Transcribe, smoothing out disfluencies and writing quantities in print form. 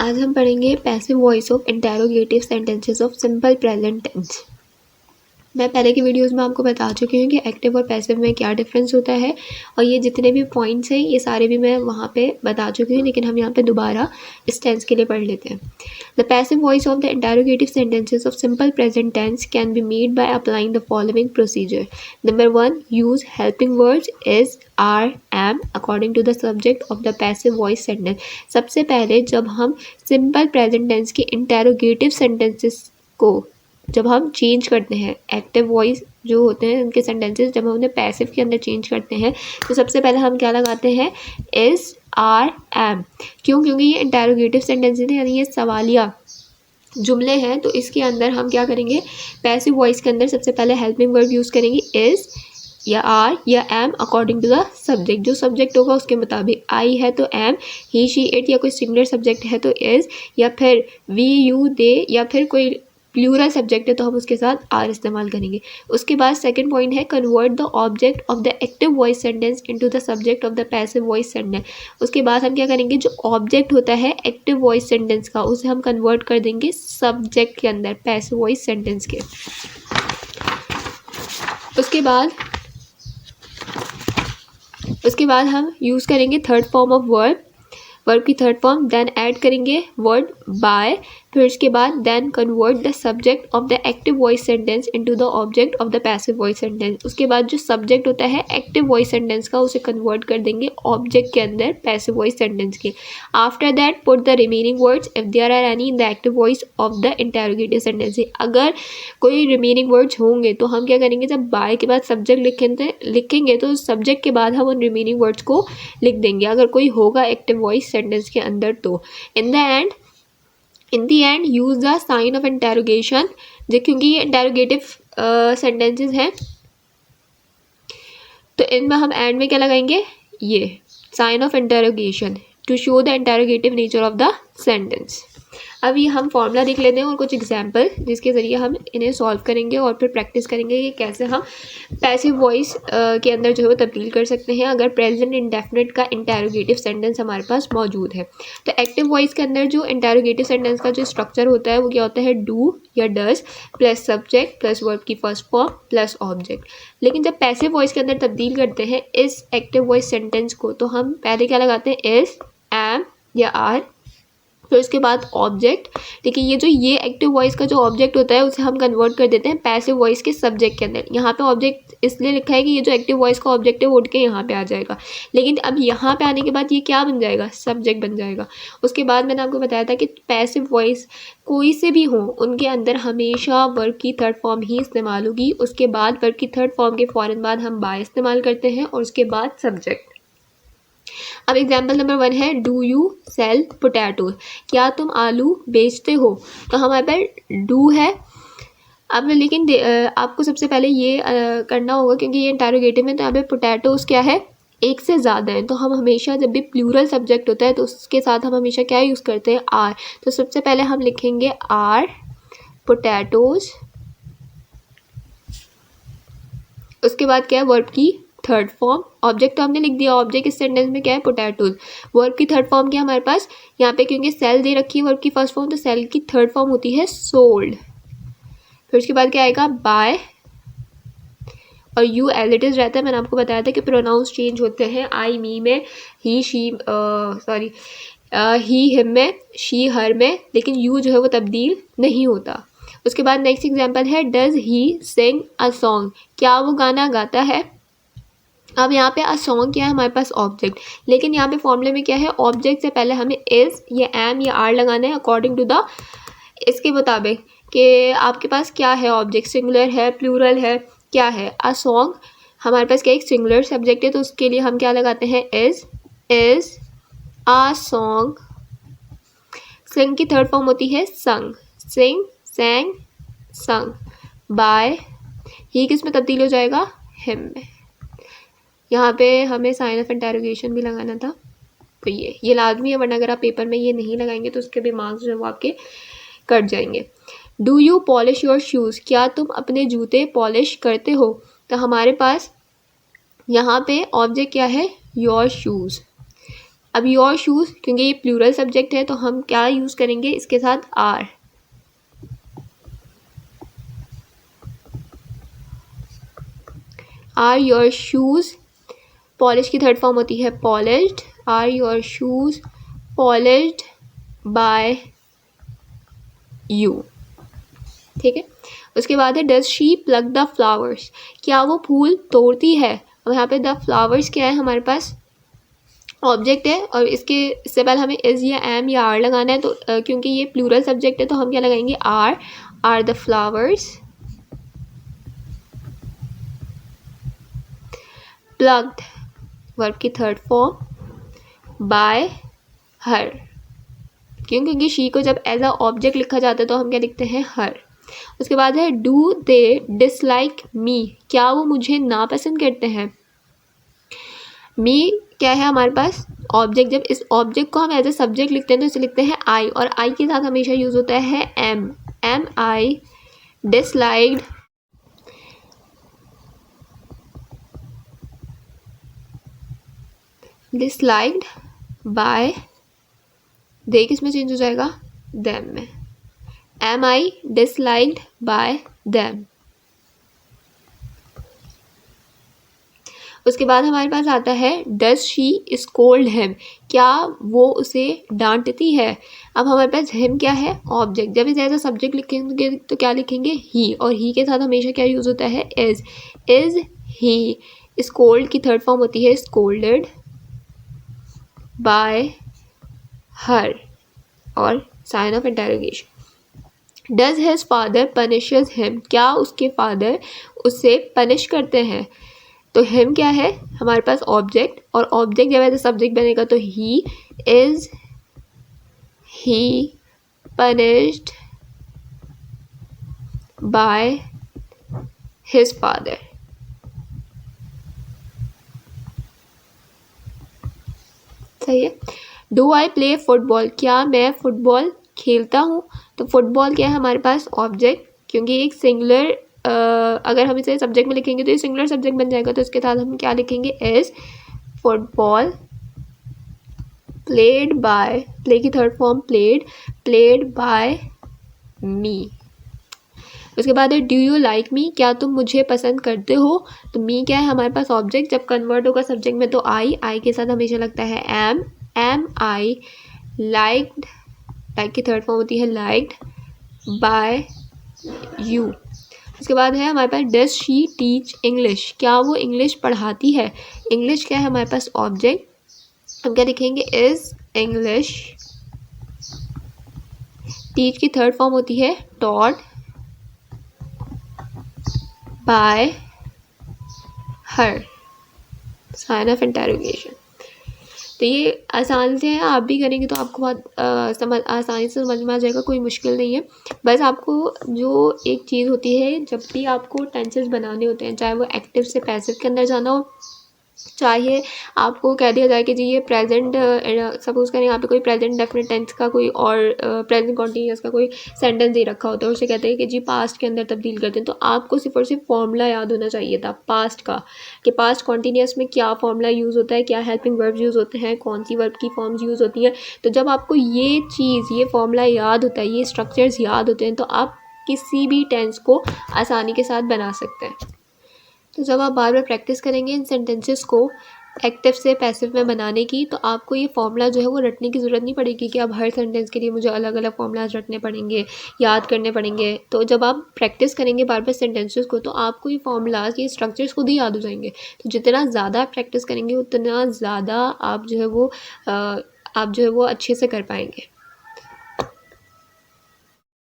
आज हम पढ़ेंगे passive voice of interrogative sentences of simple present tense. मैं पहले की वीडियोस में आपको बता चुकी हूँ कि एक्टिव और पैसिव में क्या डिफरेंस होता है, और ये जितने भी पॉइंट्स हैं ये सारे भी मैं वहाँ पे बता चुकी हूँ, लेकिन हम यहाँ पे दोबारा इस टेंस के लिए पढ़ लेते हैं। The passive voice of the interrogative sentences of simple present tense can be made by applying the following procedure. Number 1, use helping words is, are, am according to the subject of the passive voice sentence. सबसे पहले जब हम simple present tense के interrogative sentences को जब हम change करते हैं, एक्टिव वॉइस जो होते हैं उनके सेंटेंसेस जब हम उन्हें पैसिव के अंदर चेंज करते हैं, तो सबसे पहले हम क्या लगाते हैं, इज, आर, एम। क्यों? क्योंकि ये इंटेरोगेटिव सेंटेंसेस हैं, यानी ये सवालिया जुमले हैं, तो इसके अंदर हम क्या करेंगे, पैसिव वॉइस के अंदर सबसे पहले हेल्पिंग वर्ब यूज़ करेंगे, इज या आर या am according to the subject. जो सब्जेक्ट होगा उसके मुताबिक, आई है तो एम, ही शी इट या कोई सिंगुलर सब्जेक्ट है तो इज, या फिर वी यू दे, या फिर कोई प्लूरल सब्जेक्ट है तो हम उसके साथ आर इस्तेमाल करेंगे। उसके बाद सेकंड पॉइंट है, convert the object of the active voice sentence into the subject of the passive voice sentence. उसके बाद हम क्या करेंगे, जो ऑब्जेक्ट होता है एक्टिव वॉइस सेंटेंस का उसे हम कन्वर्ट कर देंगे सब्जेक्ट के अंदर, पैसिव वॉइस सेंटेंस के। उसके बाद हम यूज़ करेंगे थर्ड फॉर्म ऑफ वर्ब की थर्ड फॉर्म, देन ऐड करेंगे वर्ड बाय, फिर उसके बाद then convert the subject of the active voice sentence into the object of the passive voice sentence. उसके बाद जो सब्जेक्ट होता है एक्टिव वॉइस सेंटेंस का उसे कन्वर्ट कर देंगे ऑब्जेक्ट के अंदर, पैसिव वॉइस सेंटेंस के। After that put the remaining words if there are any in the active voice of the interrogative sentence. अगर कोई रिमेनिंग वर्ड्स होंगे तो हम क्या करेंगे, जब बाय के बाद सब्जेक्ट लिखेंगे तो सब्जेक्ट के बाद हम उन रिमेनिंग वर्ड्स को लिख देंगे, अगर कोई होगा एक्टिव वॉइस सेंटेंस के अंदर तो। In the end use the sign of interrogation, क्योंकि ये इंटेरोगेटिव सेंटेंसेस हैं तो इनमें हम एंड में क्या लगाएंगे, ये sign of interrogation to show the interrogative nature of the sentence. अब ये हम फॉर्मूला देख लेते हैं और कुछ एग्जाम्पल जिसके ज़रिए हम इन्हें सॉल्व करेंगे और फिर प्रैक्टिस करेंगे कि कैसे हम पैसिव वॉइस के अंदर जो है तब्दील कर सकते हैं अगर प्रेजेंट इंडेफिनिट का इंटेरोगेटिव सेंटेंस हमारे पास मौजूद है। तो एक्टिव वॉइस के अंदर जो इंटेरोगेटिव सेंटेंस का जो स्ट्रक्चर होता है वो क्या होता है, डू या does plus subject plus verb की फर्स्ट फॉर्म प्लस ऑब्जेक्ट। लेकिन जब पैसिव वॉइस के अंदर तब्दील करते हैं इस एक्टिव वॉइस सेंटेंस को, तो हम पहले क्या लगाते हैं, इज, एम या आर, फिर उसके बाद ऑब्जेक्ट। देखिए ये एक्टिव वॉइस का जो ऑब्जेक्ट होता है उसे हम कन्वर्ट कर देते हैं पैसिव वॉइस के सब्जेक्ट के अंदर। यहाँ पे ऑब्जेक्ट इसलिए लिखा है कि ये जो एक्टिव वॉइस का ऑब्जेक्ट है वो उठ के यहाँ पे आ जाएगा, लेकिन अब यहाँ पे आने के बाद ये क्या बन जाएगा, सब्जेक्ट बन जाएगा। उसके बाद मैंने आपको बताया था कि पैसिव वॉइस कोई से भी हो उनके अंदर हमेशा वर्ब की थर्ड फॉर्म ही इस्तेमाल होगी। उसके बाद वर्ब की थर्ड फॉर्म के फ़ौरन बाद हम बाय इस्तेमाल करते हैं और उसके बाद सब्जेक्ट। अब एग्जाम्पल नंबर 1 है, डू यू सेल पोटैटो, क्या तुम आलू बेचते हो। तो हमारे पास डू है। अब लेकिन आपको सबसे पहले ये करना होगा क्योंकि ये इंटेरोगेटिव में, तो यहाँ पे पोटैटोज क्या है, एक से ज़्यादा है। तो हम हमेशा जब भी प्लूरल सब्जेक्ट होता है तो उसके साथ हम हमेशा क्या यूज़ करते हैं, आर। तो सबसे पहले हम लिखेंगे आर पोटैटोज। उसके बाद क्या है, वर्ब की थर्ड फॉर्म, ऑब्जेक्ट तो हमने लिख दिया, ऑब्जेक्ट इस सेंटेंस में क्या है, पोटैटोज। वर्ब की थर्ड फॉर्म क्या है हमारे पास, यहाँ पे क्योंकि सेल दे रखी है वर्ब की फर्स्ट फॉर्म, तो सेल की थर्ड फॉर्म होती है सोल्ड। फिर उसके बाद क्या आएगा, बाय, और यू एज इट इज रहता है। मैंने आपको बताया था कि प्रोनाउंस चेंज होते हैं, आई मी में, ही शी ही हिम में, शी हर में, लेकिन यू जो है वो तब्दील नहीं होता। उसके बाद नेक्स्ट एग्जाम्पल है, does he sing a song, क्या वो गाना गाता है। अब यहाँ पे अ सॉन्ग क्या है हमारे पास, ऑब्जेक्ट, लेकिन यहाँ पे फॉर्मूले में क्या है, ऑब्जेक्ट से पहले हमें इज या एम या आर लगाना है अकॉर्डिंग टू द, इसके मुताबिक कि आपके पास क्या है, ऑब्जेक्ट सिंगुलर है, प्लूरल है, क्या है। अ सॉन्ग हमारे पास क्या एक सिंगुलर सब्जेक्ट है, तो उसके लिए हम क्या लगाते हैं, इज अ सॉन्ग। सिंग की थर्ड फॉर्म होती है संग, सिंग, सैंग, संग। बाय, ही किस में तब्दील हो जाएगा, हिम में। यहाँ पे हमें साइन ऑफ इंटेरोगेशन भी लगाना था, तो ये लाजमी है, वरना अगर आप पेपर में ये नहीं लगाएंगे तो उसके भी मार्क्स जो है वो आपके कट जाएंगे। Do you polish your shoes, क्या तुम अपने जूते पॉलिश करते हो। तो हमारे पास यहाँ पे ऑब्जेक्ट क्या है, योर शूज़, अब योर शूज़, क्योंकि ये प्लूरल सब्जेक्ट है तो हम क्या यूज़ करेंगे इसके साथ, are. Are your shoes, polish की थर्ड फॉर्म होती है polished. Are your shoes polished by you. ठीक है, उसके बाद है does she pluck the flowers, क्या वो फूल तोड़ती है। अब यहाँ पे द फ्लावर्स क्या है, हमारे पास ऑब्जेक्ट है और इससे पहले हमें इज़ या एम या आर लगाना है। तो क्योंकि ये प्लूरल सब्जेक्ट है तो हम क्या लगाएंगे, are the flowers plucked, verb की थर्ड फॉर्म, बाय हर। क्यों, क्योंकि शी को जब एज अ ऑब्जेक्ट लिखा जाता है तो हम क्या लिखते हैं, हर। उसके बाद है डू दे डिसलाइक मी, क्या वो मुझे नापसंद करते हैं। मी क्या है हमारे पास, ऑब्जेक्ट। जब इस ऑब्जेक्ट को हम एज ए सब्जेक्ट लिखते हैं तो इसे लिखते हैं आई, और आई के साथ हमेशा यूज होता है am I disliked by, they किसमें चेंज हो जाएगा, देम में। Am I disliked by them. उसके बाद हमारे पास आता है डज शी स्कोल्ड हिम, क्या वो उसे डांटती है। अब हमारे पास हिम क्या है, ऑब्जेक्ट। जब इसे एज अ सब्जेक्ट लिखेंगे तो क्या लिखेंगे, ही, और ही के साथ हमेशा क्या यूज़ होता है, इज ही। स्कोल्ड की थर्ड फॉर्म होती है स्कोल्डेड बाय हर, और sign of interrogation. Does his father punishes him, क्या उसके फादर उसे पनिश करते हैं। तो हिम क्या है हमारे पास, ऑब्जेक्ट, और ऑब्जेक्ट जब ऐसे सब्जेक्ट बनेगा तो ही पनिश्ड बाय हिज फादर। सही है। डू आई प्ले फुटबॉल, क्या मैं फुटबॉल खेलता हूँ। तो फुटबॉल क्या है हमारे पास, ऑब्जेक्ट, क्योंकि एक सिंगुलर, अगर हम इसे सब्जेक्ट में लिखेंगे तो ये सिंगुलर सब्जेक्ट बन जाएगा, तो इसके साथ हम क्या लिखेंगे, is football played by, play की थर्ड फॉर्म प्लेड बाय मी। उसके बाद है डू यू लाइक मी, क्या तुम मुझे पसंद करते हो। तो मी क्या है हमारे पास, ऑब्जेक्ट। जब कन्वर्ट होगा सब्जेक्ट में तो आई के साथ हमेशा लगता है एम आई लाइक्ड, लाइक की थर्ड फॉर्म होती है लाइक्ड बाय यू। उसके बाद है हमारे पास डज शी टीच इंग्लिश, क्या वो इंग्लिश पढ़ाती है। इंग्लिश क्या है हमारे पास, ऑब्जेक्ट। हम क्या लिखेंगे, इज इंग्लिश। टीच की थर्ड फॉर्म होती है taught by her, sign of interrogation. तो ये आसान से है, आप भी करेंगे तो आपको बहुत आसानी से समझ में आ जाएगा, कोई मुश्किल नहीं है। बस आपको जो एक चीज़ होती है, जब भी आपको टेंसेस बनाने होते हैं, चाहे वो एक्टिव से पैसिव के अंदर जाना हो, चाहे आपको कह दिया जाए कि जी ये प्रेजेंट, सपोज करें यहाँ पे कोई प्रेजेंट डेफिनेट टेंस का कोई और प्रेजेंट कॉन्टीन्यूअस का कोई सेंटेंस दे रखा होता है, उसे कहते हैं कि जी पास्ट के अंदर तब्दील करते हैं, तो आपको सिर्फ और सिर्फ फॉर्मूला याद होना चाहिए था पास्ट का, कि पास्ट कॉन्टीन्यूअस में क्या फॉर्मूला यूज़ होता है, क्या हेल्पिंग वर्ब्स यूज़ होते हैं, कौन सी वर्ब की फॉर्म्स यूज़ होती हैं। तो जब आपको ये चीज़, ये फॉर्मूला याद होता है, ये स्ट्रक्चर्स याद होते हैं, तो आप किसी भी टेंस को आसानी के साथ बना सकते हैं। तो जब आप बार बार प्रैक्टिस करेंगे इन सेंटेंसेस को एक्टिव से पैसिव में बनाने की, तो आपको ये फॉर्मूला जो है वो रटने की ज़रूरत नहीं पड़ेगी कि अब हर सेंटेंस के लिए मुझे अलग अलग फॉर्मूलाज रटने पड़ेंगे, याद करने पड़ेंगे। तो जब आप प्रैक्टिस करेंगे बार बार सेंटेंसेस को, तो आपको ये फॉर्मूलाज, ये स्ट्रक्चर्स खुद ही याद हो जाएंगे। तो जितना ज़्यादा प्रैक्टिस करेंगे उतना ज़्यादा आप जो है वो अच्छे से कर पाएंगे।